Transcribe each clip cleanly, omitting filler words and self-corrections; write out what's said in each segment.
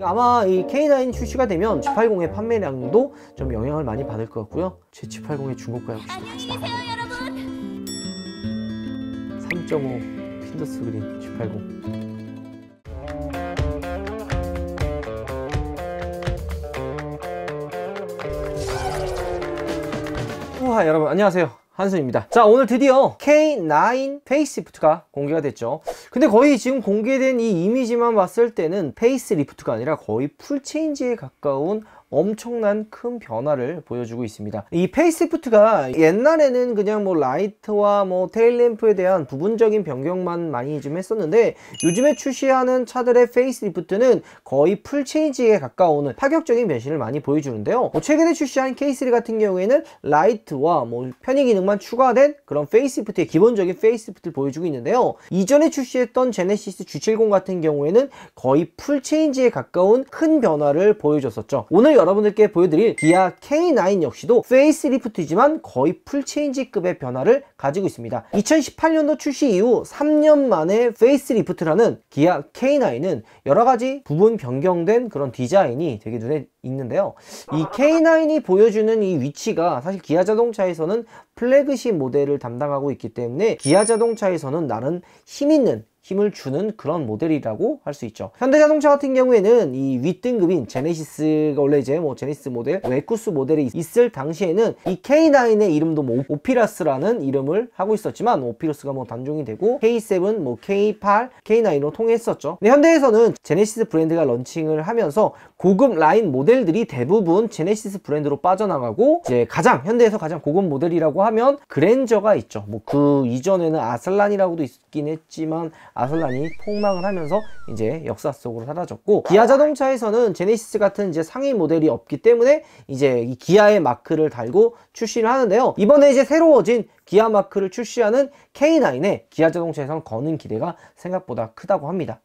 아마 이 K9 출시가 되면 G80의 판매량도 좀 영향을 많이 받을 것 같고요. 제 G80의 중고가 역시 같이 나가는 3.5 핀더스 그린 G80. 우와, 여러분 안녕하세요, 한순입니다. 자, 오늘 드디어 K9 페이스리프트가 공개가 됐죠. 근데 거의 지금 공개된 이 이미지만 봤을 때는 페이스리프트가 아니라 거의 풀체인지에 가까운 엄청난 큰 변화를 보여주고 있습니다. 이 페이스리프트가 옛날에는 그냥 뭐 라이트와 뭐 테일램프에 대한 부분적인 변경만 많이 좀 했었는데, 요즘에 출시하는 차들의 페이스리프트는 거의 풀체인지에 가까운 파격적인 변신을 많이 보여주는데요. 최근에 출시한 K3 같은 경우에는 라이트와 뭐 편의 기능만 추가된 그런 페이스리프트의 기본적인 페이스리프트를 보여주고 있는데요. 이전에 출시했던 제네시스 G70 같은 경우에는 거의 풀체인지에 가까운 큰 변화를 보여줬었죠. 오늘 여러분들께 보여드릴 기아 K9 역시도 페이스리프트이지만 거의 풀체인지급의 변화를 가지고 있습니다. 2018년도 출시 이후 3년 만에 페이스리프트라는 기아 K9은 여러가지 부분 변경된 그런 디자인이 되게 눈에 익는데요. 이 K9이 보여주는 이 위치가 사실 기아 자동차에서는 플래그십 모델을 담당하고 있기 때문에 기아 자동차에서는 나름 힘을 주는 그런 모델이라고 할 수 있죠. 현대자동차 같은 경우에는 이 윗등급인 제네시스가 원래 이제 뭐 제네시스 모델, 에쿠스 모델이 있을 당시에는 이 K9의 이름도 뭐 오피러스라는 이름을 하고 있었지만, 오피러스가 뭐 단종이 되고 K7, 뭐 K8, K9로 통했었죠. 근데 현대에서는 제네시스 브랜드가 런칭을 하면서 고급 라인 모델들이 대부분 제네시스 브랜드로 빠져나가고, 이제 현대에서 가장 고급 모델이라고 하면 그랜저가 있죠. 뭐 그 이전에는 아슬란이라고도 있긴 했지만 아슬란이 폭망을 하면서 이제 역사 속으로 사라졌고, 기아 자동차에서는 제네시스 같은 이제 상위 모델이 없기 때문에 이제 이 기아의 마크를 달고 출시를 하는데요. 이번에 이제 새로워진 기아 마크를 출시하는 K9에 기아 자동차에서는 거는 기대가 생각보다 크다고 합니다.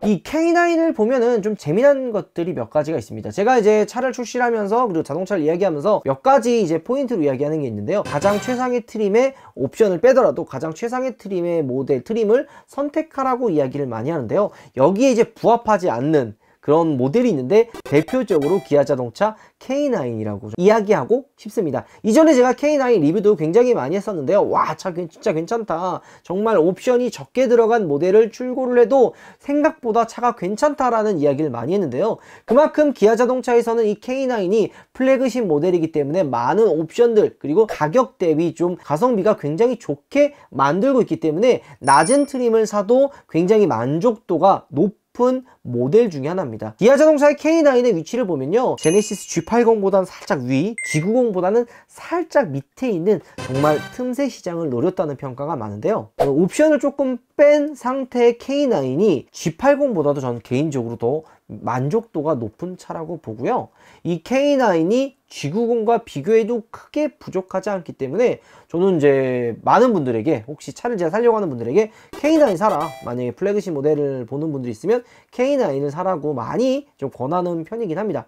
이 K9을 보면은 좀 재미난 것들이 몇 가지가 있습니다. 제가 이제 차를 출시를 하면서, 그리고 자동차를 이야기하면서 몇 가지 이제 포인트로 이야기하는 게 있는데요. 가장 최상의 트림의 옵션을 빼더라도 가장 최상의 트림의 모델, 트림을 선택하라고 이야기를 많이 하는데요. 여기에 이제 부합하지 않는 그런 모델이 있는데, 대표적으로 기아 자동차 K9이라고 이야기하고 싶습니다. 이전에 제가 K9 리뷰도 굉장히 많이 했었는데요. 와, 차 진짜 괜찮다, 정말 옵션이 적게 들어간 모델을 출고를 해도 생각보다 차가 괜찮다라는 이야기를 많이 했는데요. 그만큼 기아 자동차에서는 이 K9이 플래그십 모델이기 때문에 많은 옵션들, 그리고 가격 대비 좀 가성비가 굉장히 좋게 만들고 있기 때문에 낮은 트림을 사도 굉장히 만족도가 높은 모델 중에 하나입니다. 기아 자동차의 K9의 위치를 보면요, 제네시스 G80보다는 살짝 위, G90보다는 살짝 밑에 있는 정말 틈새 시장을 노렸다는 평가가 많은데요. 옵션을 조금 뺀 상태의 K9이 G80보다도 저는 개인적으로 더 만족도가 높은 차라고 보고요. 이 K9이 G90과 비교해도 크게 부족하지 않기 때문에 저는 이제 많은 분들에게, 혹시 차를 제가 사려고 하는 분들에게 K9 사라, 만약에 플래그십 모델을 보는 분들이 있으면 K9을 사라고 많이 좀 권하는 편이긴 합니다.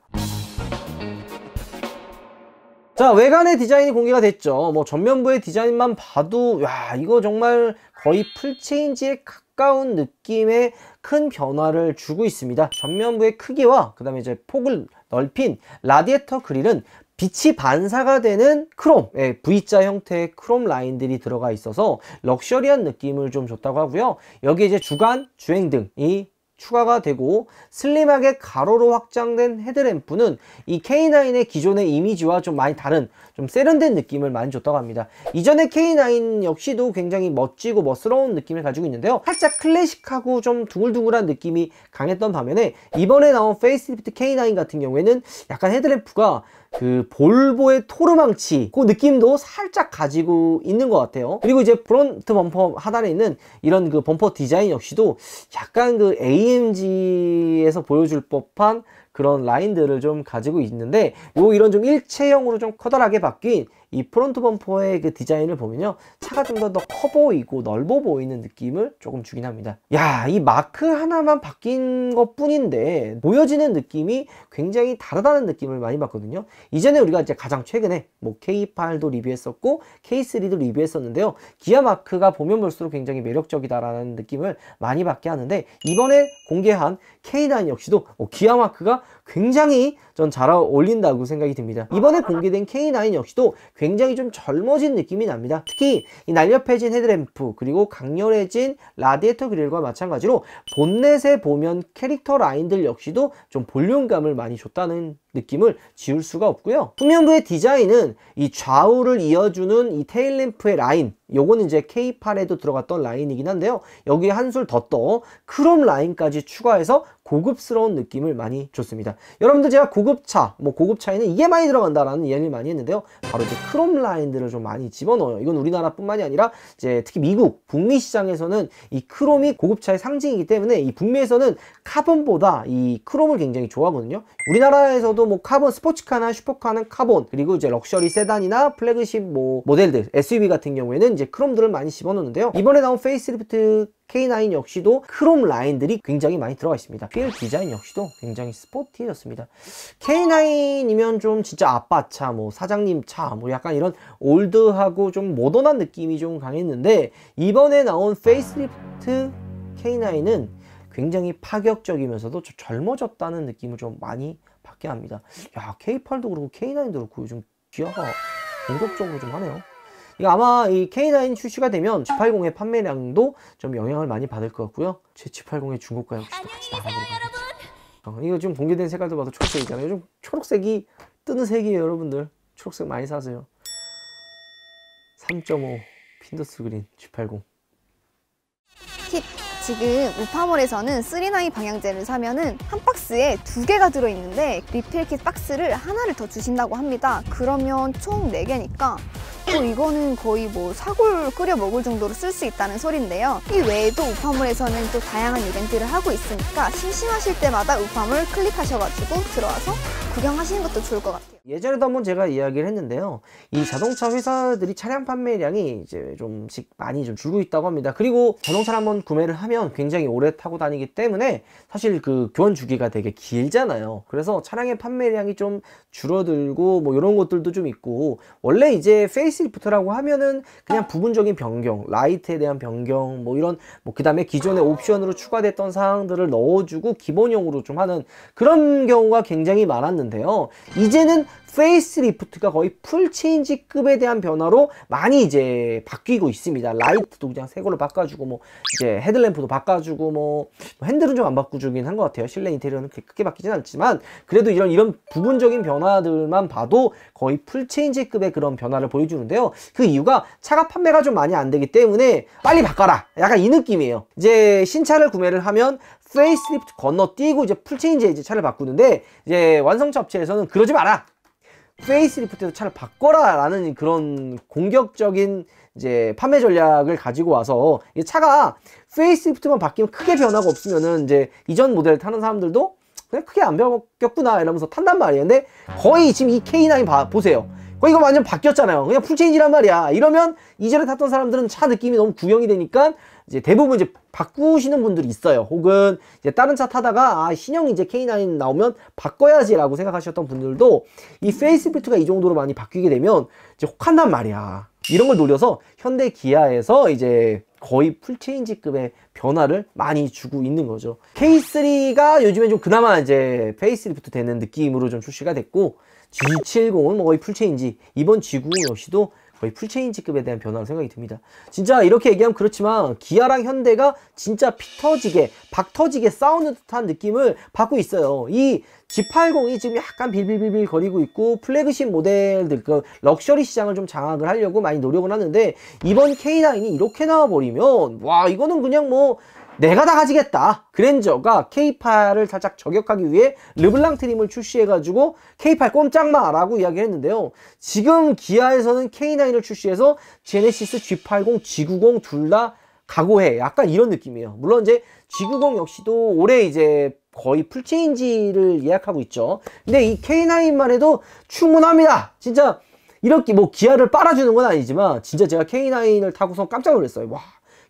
자, 외관의 디자인이 공개가 됐죠. 뭐 전면부의 디자인만 봐도 야, 이거 정말 거의 풀체인지에 가까운 느낌의 큰 변화를 주고 있습니다. 전면부의 크기와 그 다음에 이제 폭을 넓힌 라디에이터 그릴은 빛이 반사가 되는 크롬, V자 형태의 크롬 라인들이 들어가 있어서 럭셔리한 느낌을 좀 줬다고 하고요. 여기에 이제 주간 주행등이 추가가 되고, 슬림하게 가로로 확장된 헤드램프는 이 K9의 기존의 이미지와 좀 많이 다른, 좀 세련된 느낌을 많이 줬다고 합니다. 이전의 K9 역시도 굉장히 멋지고 멋스러운 느낌을 가지고 있는데요. 살짝 클래식하고 좀 둥글둥글한 느낌이 강했던 반면에, 이번에 나온 페이스리프트 K9 같은 경우에는 약간 헤드램프가 그 볼보의 토르망치 그 느낌도 살짝 가지고 있는 것 같아요. 그리고 이제 프론트 범퍼 하단에 있는 이런 그 범퍼 디자인 역시도 약간 그 AMG에서 보여줄 법한 그런 라인들을 좀 가지고 있는데, 이런 좀 일체형으로 좀 커다랗게 바뀐 이 프론트 범퍼의 그 디자인을 보면요, 차가 좀 더 커 보이고 넓어 보이는 느낌을 조금 주긴 합니다. 야, 이 마크 하나만 바뀐 것 뿐인데 보여지는 느낌이 굉장히 다르다는 느낌을 많이 받거든요. 이전에 우리가 이제 가장 최근에 뭐 K8도 리뷰했었고 K3도 리뷰했었는데요, 기아 마크가 보면 볼수록 굉장히 매력적이다라는 느낌을 많이 받게 하는데, 이번에 공개한 K9 역시도 기아 마크가 굉장히 전 잘 어울린다고 생각이 듭니다. 이번에 공개된 K9 역시도 굉장히 좀 젊어진 느낌이 납니다. 특히 이 날렵해진 헤드램프 그리고 강렬해진 라디에이터 그릴과 마찬가지로 본넷에 보면 캐릭터 라인들 역시도 좀 볼륨감을 많이 줬다는 느낌을 지울 수가 없고요. 후면부의 디자인은 이 좌우를 이어주는 이 테일램프의 라인, 요거는 이제 K8에도 들어갔던 라인이긴 한데요. 여기에 한술 더 떠 크롬 라인까지 추가해서 고급스러운 느낌을 많이 줬습니다. 여러분들 제가 고급차, 고급차에는 이게 많이 들어간다라는 이야기를 많이 했는데요. 바로 이제 크롬 라인들을 좀 많이 집어넣어요. 이건 우리나라뿐만이 아니라 이제 특히 미국, 북미 시장에서는 이 크롬이 고급차의 상징이기 때문에 이 북미에서는 카본보다 이 크롬을 굉장히 좋아하거든요. 우리나라에서도 카본 스포츠카나 슈퍼카는 카본, 그리고 이제 럭셔리 세단이나 플래그십 모델들, SUV 같은 경우에는 이제 크롬들을 많이 집어넣는데요. 이번에 나온 페이스리프트 K9 역시도 크롬 라인들이 굉장히 많이 들어가 있습니다. 휠 디자인 역시도 굉장히 스포티해졌습니다. K9이면 좀 진짜 아빠차, 사장님 차, 약간 이런 올드하고 좀 모던한 느낌이 좀 강했는데, 이번에 나온 페이스리프트 K9은 굉장히 파격적이면서도 좀 젊어졌다는 느낌을 좀 많이 받게 합니다. 야, K8도 그렇고 K9도 그렇고 요즘 기아가 공격적으로 좀 하네요. 이거 아마 이 K9 출시가 되면 G80의 판매량도 좀 영향을 많이 받을 것 같고요. 제 G80의 중고가 역시도 같이 나가보러 가겠죠. 이거 지금 공개된 색깔도 봐도 초록색이잖아요. 요즘 초록색이 뜨는 색이에요, 여러분들. 초록색 많이 사세요. 3.5 핀더스 그린 G80. 팁! 지금 우파몰에서는 3나이 방향제를 사면은 한 박스에 2개가 들어있는데 리필킷 박스를 하나를 더 주신다고 합니다. 그러면 총 4개니까 이거는 거의 사골 끓여 먹을 정도로 쓸 수 있다는 소린데요. 이 외에도 우파몰에서는 또 다양한 이벤트를 하고 있으니까 심심하실 때마다 우파몰 클릭하셔가지고 들어와서 구경하시는 것도 좋을 것 같아요. 예전에도 한번 제가 이야기를 했는데요. 이 자동차 회사들이 차량 판매량이 이제 좀씩 많이 좀 줄고 있다고 합니다. 그리고 자동차를 한번 구매를 하면 굉장히 오래 타고 다니기 때문에 사실 그 교환 주기가 되게 길잖아요. 그래서 차량의 판매량이 좀 줄어들고 이런 것들도 좀 있고, 원래 이제 페이스리프트라고 하면은 그냥 부분적인 변경, 라이트에 대한 변경, 이런 그 다음에 기존의 옵션으로 추가됐던 사항들을 넣어주고 기본형으로 좀 하는 그런 경우가 굉장히 많았는데요. 이제는 페이스리프트가 거의 풀체인지급에 대한 변화로 많이 이제 바뀌고 있습니다. 라이트도 그냥 새 걸로 바꿔주고 이제 헤드램프도 바꿔주고 핸들은 좀 안 바꿔주긴 한 것 같아요. 실내 인테리어는 크게 바뀌진 않지만 그래도 이런 부분적인 변화들만 봐도 거의 풀체인지급의 그런 변화를 보여주는데요. 그 이유가 차가 판매가 좀 많이 안 되기 때문에 빨리 바꿔라, 약간 이 느낌이에요. 이제 신차를 구매를 하면 페이스리프트 건너뛰고 이제 풀체인지에 이제 차를 바꾸는데, 이제 완성차 업체에서는 그러지 마라, 페이스리프트에서 차를 바꿔라 라는 그런 공격적인 이제 판매 전략을 가지고 와서, 이 차가 페이스리프트만 바뀌면 크게 변화가 없으면은 이제 이전 모델 타는 사람들도 그냥 크게 안 바뀌었구나 이러면서 탄단 말이에요. 근데 거의 지금 이 K9 보세요. 거의 이거 완전 바뀌었잖아요. 그냥 풀체인지란 말이야. 이러면 이전에 탔던 사람들은 차 느낌이 너무 구형이 되니까 이제 대부분 이제 바꾸시는 분들이 있어요. 혹은 이제 다른 차 타다가 신형 이제 K9 나오면 바꿔야지 라고 생각하셨던 분들도 이 페이스리프트가 이 정도로 많이 바뀌게 되면 이제 혹한단 말이야. 이런 걸 노려서 현대 기아에서 이제 거의 풀체인지급의 변화를 많이 주고 있는 거죠. K3가 요즘에 좀 그나마 이제 페이스리프트 되는 느낌으로 좀 출시가 됐고, G70은 거의 풀체인지, 이번 G90 역시도 거의 풀체인지급에 대한 변화로 생각이 듭니다. 진짜 이렇게 얘기하면 그렇지만 기아랑 현대가 진짜 피 터지게 박 터지게 싸우는 듯한 느낌을 받고 있어요. 이 G80이 지금 약간 빌빌빌빌 거리고 있고, 플래그십 모델들 그 럭셔리 시장을 좀 장악을 하려고 많이 노력을 하는데, 이번 K9이 이렇게 나와버리면 와, 이거는 그냥 내가 다 가지겠다. 그랜저가 K8을 살짝 저격하기 위해 르블랑 트림을 출시해가지고 K8 꼼짝마 라고 이야기를 했는데요. 지금 기아에서는 K9을 출시해서 제네시스 G80, G90 둘 다 각오해, 약간 이런 느낌이에요. 물론 이제 G90 역시도 올해 이제 거의 풀체인지를 예약하고 있죠. 근데 이 K9만 해도 충분합니다. 진짜 이렇게 기아를 빨아주는 건 아니지만 진짜 제가 K9을 타고서 깜짝 놀랐어요. 와,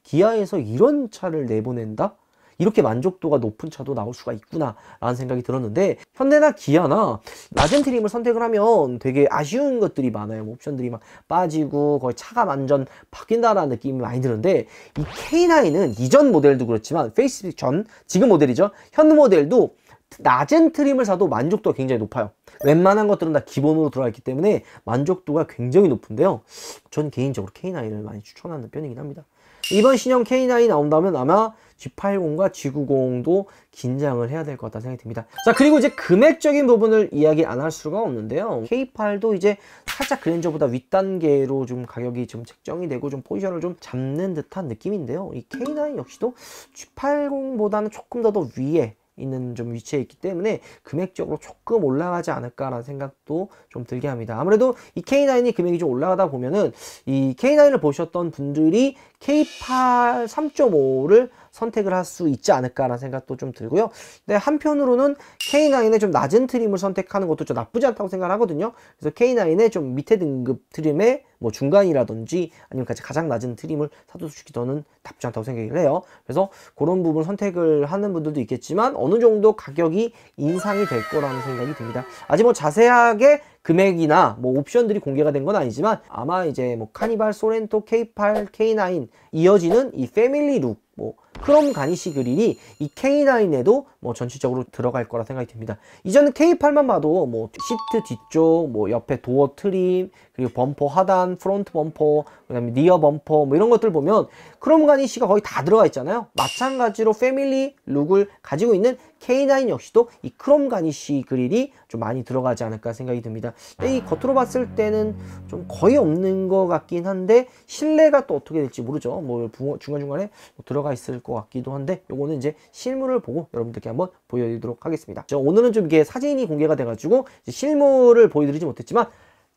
기아에서 이런 차를 내보낸다? 이렇게 만족도가 높은 차도 나올 수가 있구나 라는 생각이 들었는데, 현대나 기아나 낮은 트림을 선택을 하면 되게 아쉬운 것들이 많아요. 뭐 옵션들이 막 빠지고 거의 차가 완전 바뀐다라는 느낌이 많이 드는데, 이 K9은 이전 모델도 그렇지만 페이스리프트 전 지금 모델이죠, 현 모델도 낮은 트림을 사도 만족도가 굉장히 높아요. 웬만한 것들은 다 기본으로 들어가 있기 때문에 만족도가 굉장히 높은데요, 저는 개인적으로 K9을 많이 추천하는 편이긴 합니다. 이번 신형 K9이 나온다면 아마 G80과 G90도 긴장을 해야 될 것 같다는 생각이 듭니다. 자, 그리고 이제 금액적인 부분을 이야기 안 할 수가 없는데요, K8도 이제 살짝 그랜저보다 윗단계로 좀 가격이 좀 책정이 되고 좀 포지션을 좀 잡는 듯한 느낌인데요, 이 K9 역시도 G80보다는 조금 더 위에 있는 좀 위치에 있기 때문에 금액적으로 조금 올라가지 않을까라는 생각도 좀 들게 합니다. 아무래도 이 K9이 금액이 좀 올라가다 보면은 이 K9을 보셨던 분들이 K8 3.5를 선택을 할 수 있지 않을까라는 생각도 좀 들고요. 근데 한편으로는 K9의 좀 낮은 트림을 선택하는 것도 좀 나쁘지 않다고 생각을 하거든요. 그래서 K9의 좀 밑에 등급 트림의 뭐 중간이라든지 아니면 가장 낮은 트림을 사도 솔직히 저는 나쁘지 않다고 생각을 해요. 그래서 그런 부분 선택을 하는 분들도 있겠지만 어느 정도 가격이 인상이 될 거라는 생각이 듭니다. 아직 뭐 자세하게 금액이나 뭐 옵션들이 공개가 된 건 아니지만 아마 이제 뭐 카니발, 소렌토, K8, K9 이어지는 이 패밀리 룩, 뭐 크롬 가니쉬 그릴이 이 K9에도 뭐 전체적으로 들어갈 거라 생각이 듭니다. 이전에 K8만 봐도 뭐 시트 뒤쪽, 뭐 옆에 도어 트림, 그리고 범퍼 하단, 프론트 범퍼, 그다음에 리어 범퍼 뭐 이런 것들 보면 크롬 가니쉬가 거의 다 들어가 있잖아요. 마찬가지로 패밀리 룩을 가지고 있는 K9 역시도 이 크롬 가니쉬 그릴이 좀 많이 들어가지 않을까 생각이 듭니다. 근데 이 겉으로 봤을 때는 좀 거의 없는 것 같긴 한데 실내가 또 어떻게 될지 모르죠. 뭐 중간중간에 들어가 있을 것 같기도 한데, 요거는 이제 실물을 보고 여러분들께 한번 보여드리도록 하겠습니다. 오늘은 좀 이게 사진이 공개가 돼가지고 실물을 보여드리지 못했지만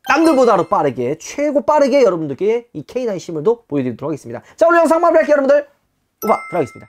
남들보다도 빠르게, 최고 빠르게 여러분들께 이 K9 실물도 보여드리도록 하겠습니다. 자, 오늘 영상 마무리할게요. 여러분들 우파 들어가겠습니다.